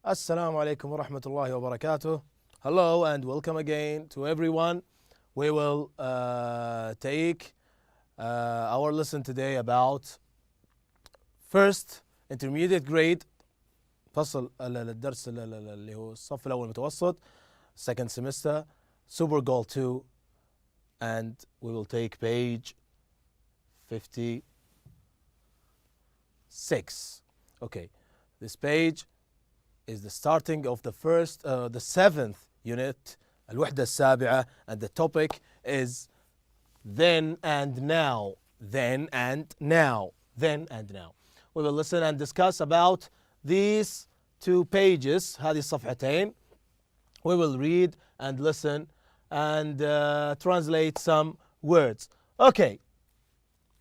Assalamu alaikum wa rahmatullahi wa barakatuh. Hello and welcome again to everyone. We will take our lesson today about first intermediate grade فصل الدرس اللي هو الصف الاول متوسط second semester super goal 2 and we will take page 56. Okay, this page is the starting of the seventh unit الوحدة السابعة, and the topic is then and now. Then and now. Then and now. We will listen and discuss about these two pages, هذه الصفحتين. We will read and listen and translate some words. Okay.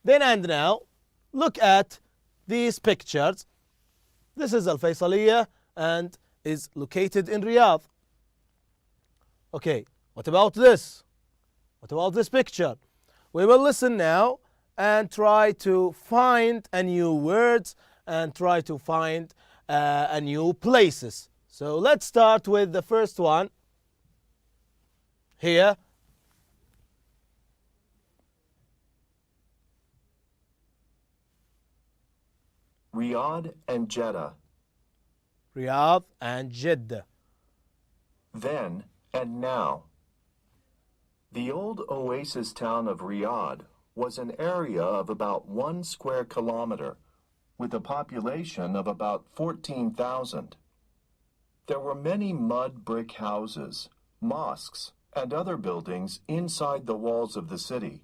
Then and now, look at these pictures. This is الفيصلية and is located in Riyadh. Okay, what about this? What about this picture? We will listen now and try to find a new words and try to find a new places. So let's start with the first one. Here. Riyadh and Jeddah. Riyadh and Jeddah. Then and now. The old oasis town of Riyadh was an area of about 1 square kilometer, with a population of about 14,000. There were many mud brick houses, mosques, and other buildings inside the walls of the city.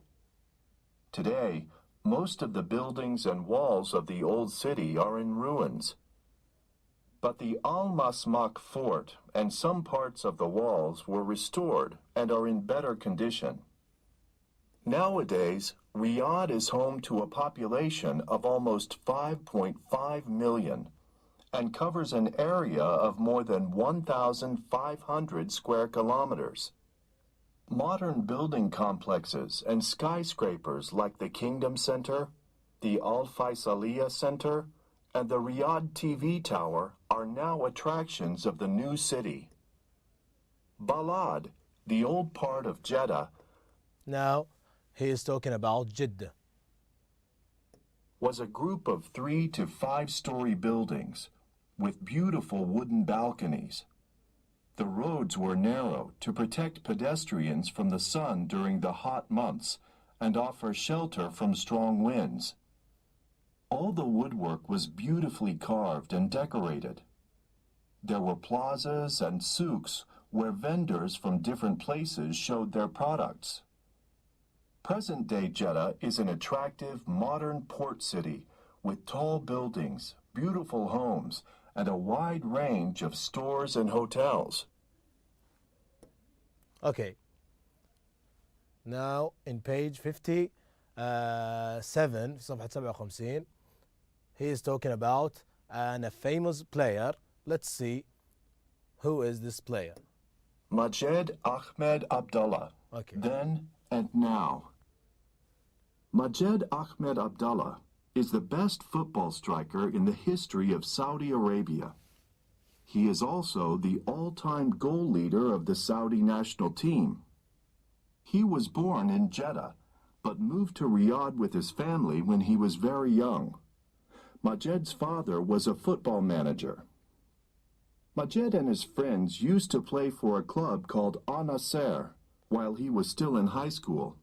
Today, most of the buildings and walls of the old city are in ruins. But the Al-Masmak fort and some parts of the walls were restored and are in better condition. Nowadays, Riyadh is home to a population of almost 5.5 million and covers an area of more than 1,500 square kilometers. Modern building complexes and skyscrapers like the Kingdom Center, the Al Faisaliya Center, and the Riyadh TV Tower are now attractions of the new city. Balad, the old part of Jeddah, Now he is talking about Jeddah. was a group of 3 to 5-story buildings with beautiful wooden balconies. The roads were narrow to protect pedestrians from the sun during the hot months and offer shelter from strong winds. All the woodwork was beautifully carved and decorated. There were plazas and souks where vendors from different places showed their products. Present-day Jeddah is an attractive, modern port city with tall buildings, beautiful homes, and a wide range of stores and hotels. Okay. Now in page 57 في صفحة 57 he is talking about a famous player. Let's see who is this player. Majed Ahmed Abdullah, Okay. then and now. Majed Ahmed Abdullah is the best football striker in the history of Saudi Arabia. He is also the all-time goal leader of the Saudi national team. He was born in Jeddah, but moved to Riyadh with his family when he was very young. Majed's father was a football manager. Majed and his friends used to play for a club called Al Nasser while he was still in high school.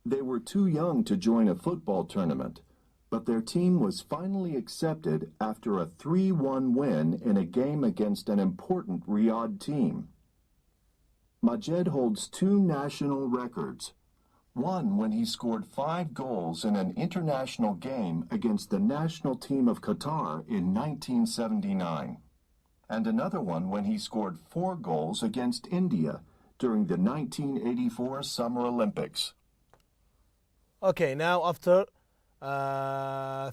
They were too young to join a football tournament, but their team was finally accepted after a 3-1 win in a game against an important Riyadh team. Majed holds 2 national records. One when he scored 5 goals in an international game against the national team of Qatar in 1979, and another one when he scored 4 goals against India during the 1984 Summer Olympics. Okay, now after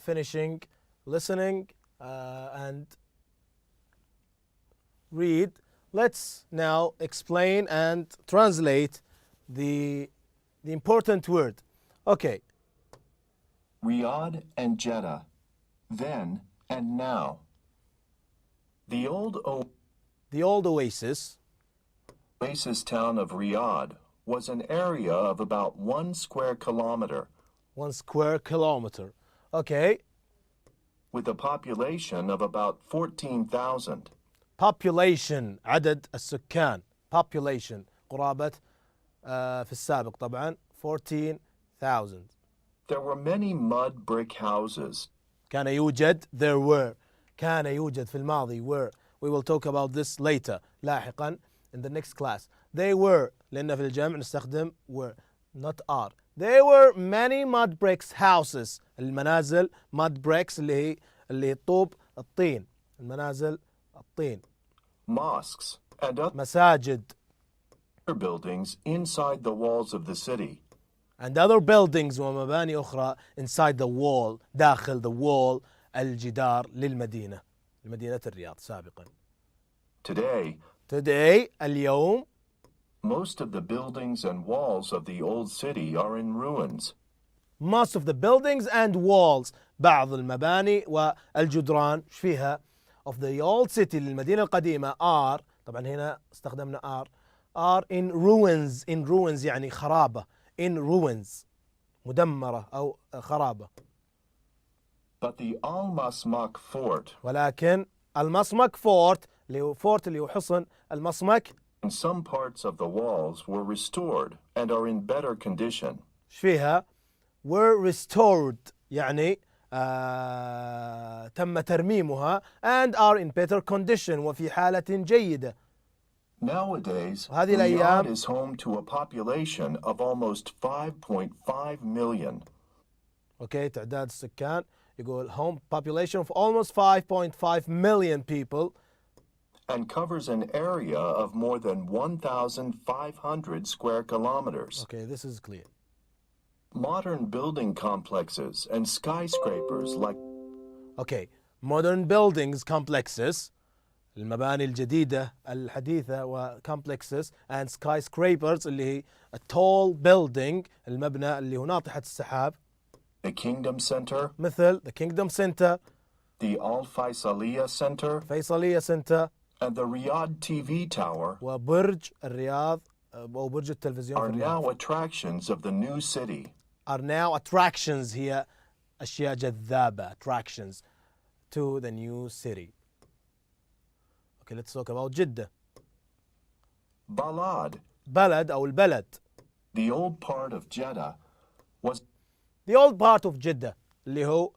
finishing listening and read, let's now explain and translate the important word. Okay. Riyadh and Jeddah, then and now. The The old oasis oasis town of Riyadh was an area of about 1 square kilometer 1 square kilometer. Okay. with a population of about 14,000. Population عدد السكان. Population قرابة في السابق طبعا 14,000. There were many mud brick houses. كان يوجد there were كان يوجد في الماضي were. We will talk about this later لاحقا in the next class. They were لأن في الجمع نستخدم were not are. There were many mud bricks houses. المنازل mud bricks اللي هي طوب الطين. المنازل الطين. Mosques and other مساجد buildings inside the walls of the city. and other buildings ومباني أخرى inside the wall داخل the wall الجدار للمدينة لمدينة الرياض سابقا. Today اليوم Most of the buildings and walls of the old city are in ruins. most of the buildings and walls بعض المباني والجدران ايش فيها of the old city للمدينة القديمة are طبعا هنا استخدمنا are in ruins يعني خرابة in ruins مدمرة أو خرابة. But the Al-Masmak fort ولكن المصمك فورت اللي هو فورت اللي هو حصن المصمك and some parts of the walls were restored and are in better condition. ايش فيها were restored يعني تم ترميمها and are in better condition وفي حالة جيدة. Nowadays, هذه Riyadh الأيام is home to a population of almost 5.5 million. اوكي تعداد السكان يقول home population of almost 5.5 million people and covers an area of more than 1,500 square kilometers. okay this is clear. Modern building complexes and skyscrapers like okay modern buildings complexes المباني الجديدة الحديثة و complexes and skyscrapers اللي هي a tall building المبنى اللي هو ناطحة السحاب the Kingdom Center, مثل the Kingdom Center the Al Faisaliya Center, فيصلية Center and the Riyadh TV Tower وبرج الرياض أو برج التلفزيون are في الرياض now attractions of the new city. are now attractions هي أشياء جذابة attractions to the new city. Okay, let's talk about جدة. Balad, بلد أو البلد. the old part of Jeddah, was The old part of جدة اللي هو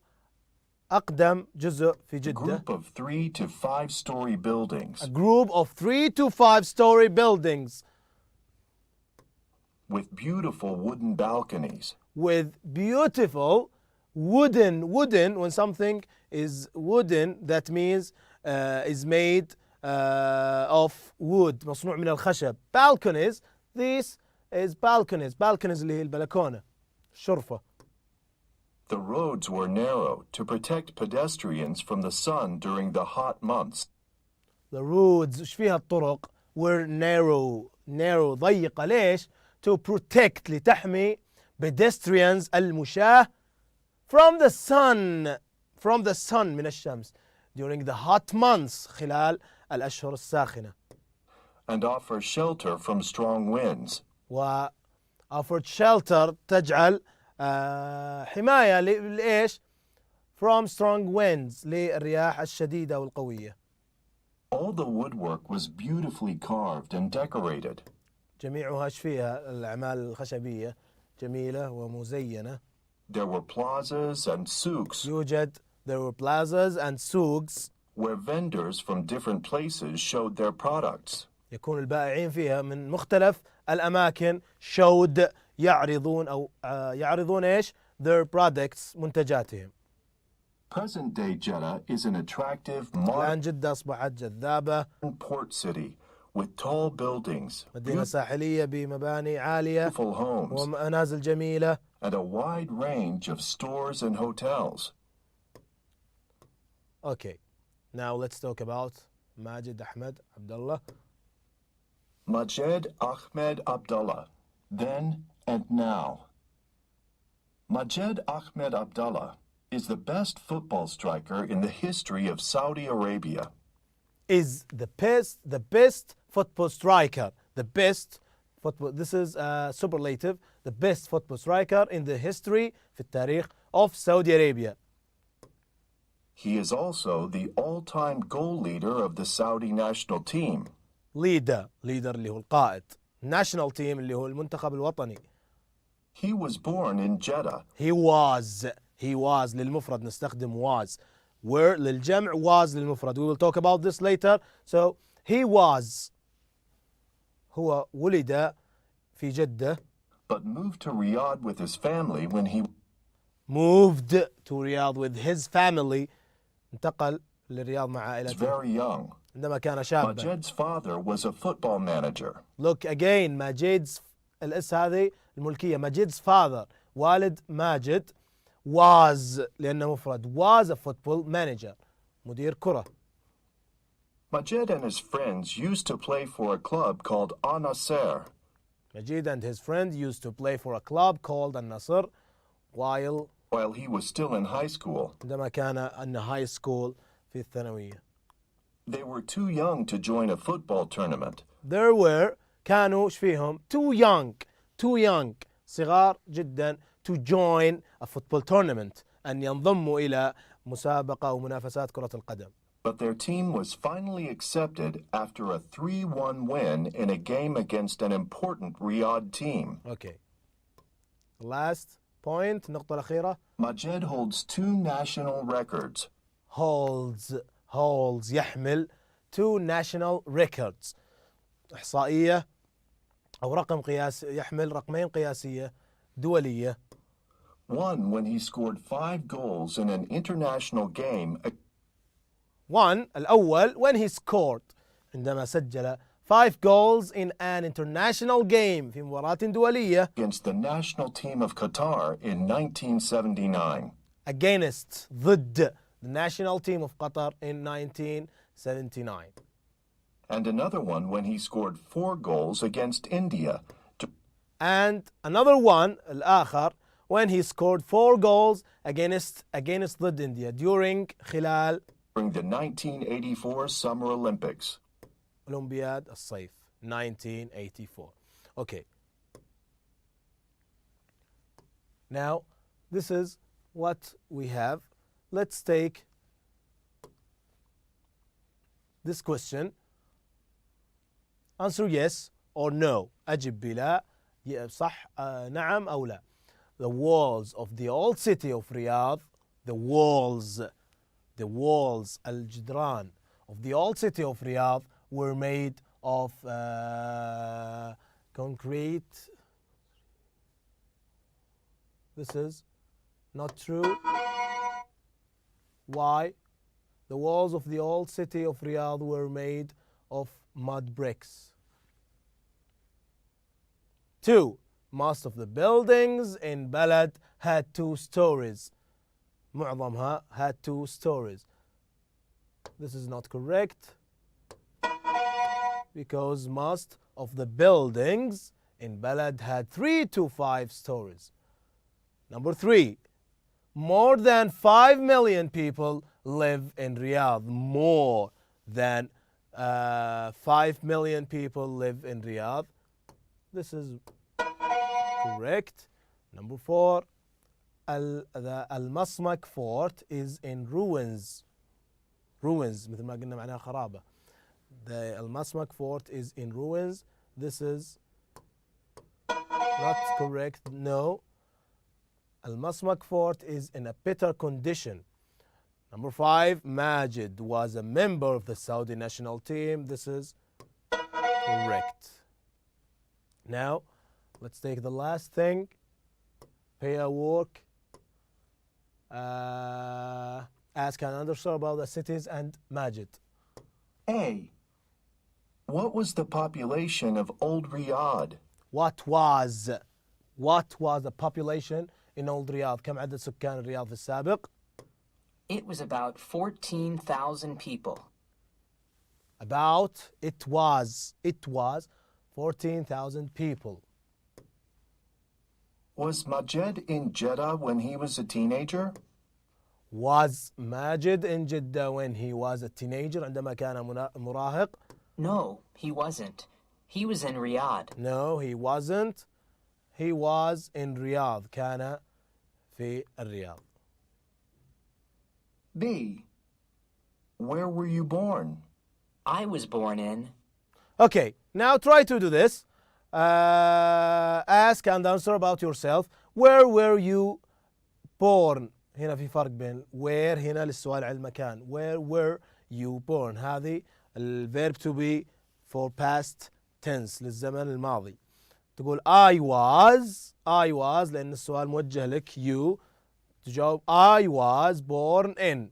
أقدم جزء في a جدة. group of 3 to 5 story buildings A group of 3 to 5 story buildings with beautiful wooden balconies. with beautiful wooden when something is wooden that means is made of wood مصنوع من الخشب. Balconies this is balconies اللي هي البلكونة الشرفة. The roads were narrow to protect pedestrians from the sun during the hot months. The roads ايش فيها الطرق were narrow ضيقة ليش to protect لتحمي pedestrians المشاة from the sun من الشمس during the hot months خلال الأشهر الساخنة. And offer shelter from strong winds. و offered shelter تجعل حماية لإيش from strong winds للرياح الشديدة والقوية. All the woodwork was beautifully carved and decorated. جميعها ايش فيها الأعمال الخشبية جميلة ومزينة. There were plazas and souks there were plazas and souks where vendors from different places showed their products. يكون البائعين فيها من مختلف الأماكن showed يعرضون أو يعرضون إيش their products منتجاتهم. Present day Jeddah is an attractive الآن جدة أصبحت جذابة modern port city with tall buildings, مدينة ساحلية بمباني عالية beautiful homes, ومنازل جميلة and a wide range of stores and hotels. Okay, now let's talk about Majid Ahmed Abdullah. Majed Ahmed Abdullah, then and now. Majed Ahmed Abdullah is the best football striker in the history of Saudi Arabia. is the best football striker. The best football. This is a superlative. The best football striker in the history في التاريخ of Saudi Arabia. He is also the all-time goal leader of the Saudi national team. leader اللي هو القائد. national team اللي هو المنتخب الوطني. He was born in Jeddah. He was للمفرد نستخدم was. were للجمع was للمفرد. We will talk about this later. So he was. هو ولد في جدة. But moved to Riyadh with his family when he moved to Riyadh with his family. انتقل للرياض مع was عائلته very young. عندما كان شابا. Majid's father was a football manager. Look again, ماجد's الاس هذه الملكية. ماجد's father والد ماجد was لأنه مفرد was a football manager مدير كرة. Majid and his friends used to play for a club called Al Nasser. Majid and his friend used to play for a club called النصر while he was still in high school. عندما كان in high school في الثانوية. They were too young to join a football tournament. كانوا ايش فيهم too young صغار جدا to join a football tournament أن ينضموا إلى مسابقة أو منافسات كرة القدم. But their team was finally accepted after a 3-1 win in a game against an important Riyadh team. Okay. Last point, النقطة الأخيرة. Majid holds 2 national records. holds يحمل 2 national records. إحصائية أو رقم قياسي يحمل رقمين قياسية دولية. One when he scored 5 goals in an international game. One الأول when he scored عندما سجل 5 goals in an international game في مباراة دولية against the national team of Qatar in 1979. ضد the national team of Qatar in 1979. And another one when he scored 4 goals against India. And another one الآخر when he scored 4 goals against ضد India during the 1984 Summer Olympics. أولمبياد الصيف 1984. Okay. Now this is what we have. Let's take this question. Answer yes or no. أجب بلا صح نعم أو لا. The walls of the old city of Riyadh, the walls الجدران of the old city of Riyadh were made of concrete. This is not true. Why? The walls of the old city of Riyadh were made of mud bricks. 2. Most of the buildings in Balad had 2 stories. معظمها had 2 stories. This is not correct because most of the buildings in Balad had 3 to 5 stories. Number 3. More than 5 million people live in Riyadh. More than 5 million people live in Riyadh. This is correct. Number 4. The Al-Masmak fort is in ruins. Ruins مثل ما قلنا معناها خرابة. The Al-Masmak fort is in ruins. This is not correct. No. Al-Masmak fort is in a better condition. Number 5. Majid was a member of the Saudi national team. This is correct. Now, let's take the last thing. Pair work. Ask and answer about the cities and Majid. A. What was the population of Old Riyadh? What was the population in Old Riyadh? كم عدد سكان الرياض في السابق؟ It was about 14,000 people. It was 14,000 people. Was Majid in Jeddah when he was a teenager? Was ماجد in جدة when he was a teenager عندما كان مراهق؟ No, he wasn't. He was in Riyadh. No, he wasn't. He was in Riyadh. كان في الرياض. B. Where were you born? I was born in. Okay, now try to do this. Ask and answer about yourself. Where were you born? هنا في فرق بين where هنا للسؤال عن المكان. Where were you born؟ هذه الverb to be for past tense للزمن الماضي. تقول I was لأن السؤال موجه لك you. تجاوب I was born in.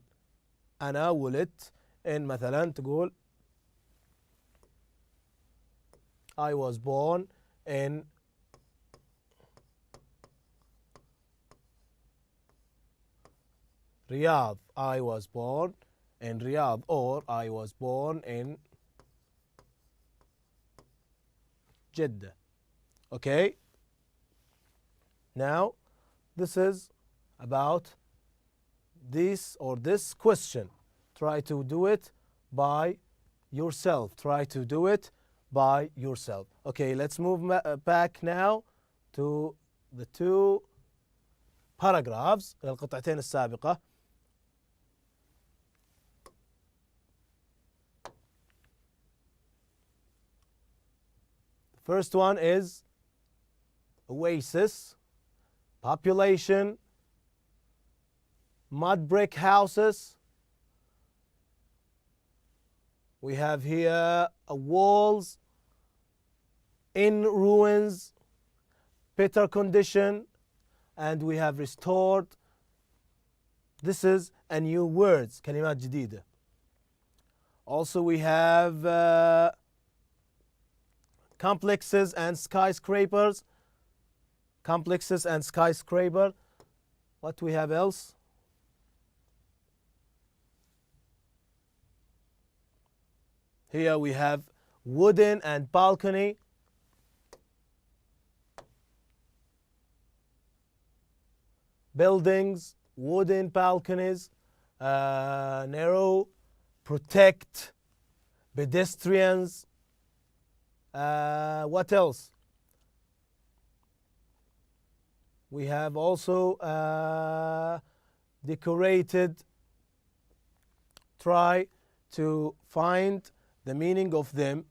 أنا ولدت in مثلا تقول I was born in Riyadh. I was born in Riyadh, or I was born in Jeddah. Okay? Now, this is about this or this question. Try to do it by yourself. Try to do it by yourself. Okay, let's move back now to the two paragraphs, القطعتين السابقة. The first one is oasis, population, mud brick houses. We have here walls in ruins, better condition, and we have restored. This is a new words, كلمات جديدة. Also we have complexes and skyscrapers. Complexes and skyscraper. What we have else? Here we have wooden and balcony. Buildings, wooden balconies, narrow, protect, pedestrians. What else? We have also decorated. Try to find the meaning of them.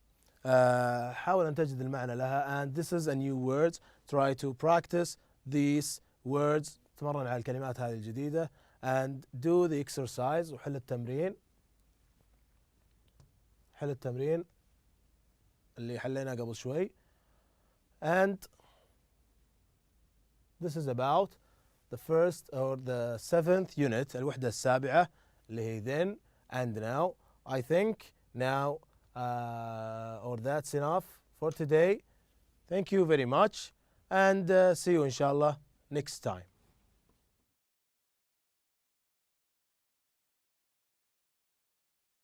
حاول أن تجد المعنى لها. And this is a new words. Try to practice these words. تمرن على الكلمات هذه الجديدة. And do the exercise. وحل التمرين. حل التمرين اللي حليناه قبل شوي. And this is about the first or the 7th unit, الوحدة السابعة اللي هي then and now. I think now or that's enough for today. Thank you very much and see you inshallah next time.